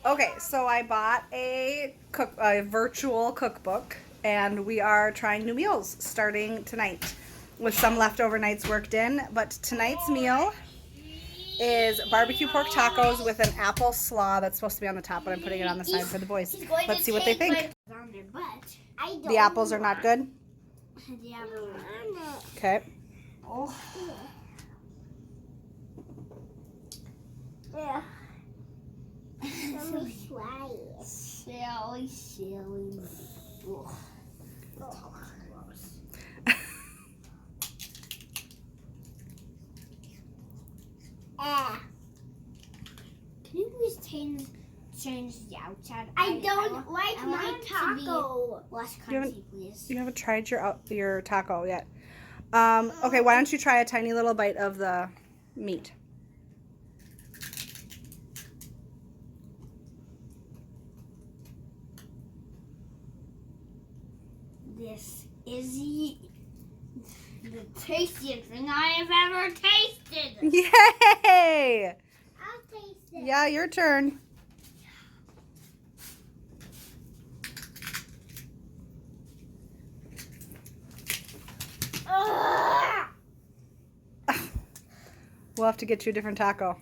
Okay, so I bought a virtual cookbook, and we are trying new meals starting tonight, with some leftover nights worked in. But tonight's meal is barbecue pork tacos with an apple slaw that's supposed to be on the top, but I'm putting it on the side for the boys. Let's see what they think. The apples are not good? Okay. Oh. Yeah. So silly. Ugh. Oh, gross. Can you please change the outside? I don't like my taco. Less crunchy, please. You haven't tried your taco yet. Okay, why don't you try a tiny little bite of the meat? This is the tastiest thing I have ever tasted. Yay! I'll taste it. Yeah, your turn. We'll have to get you a different taco.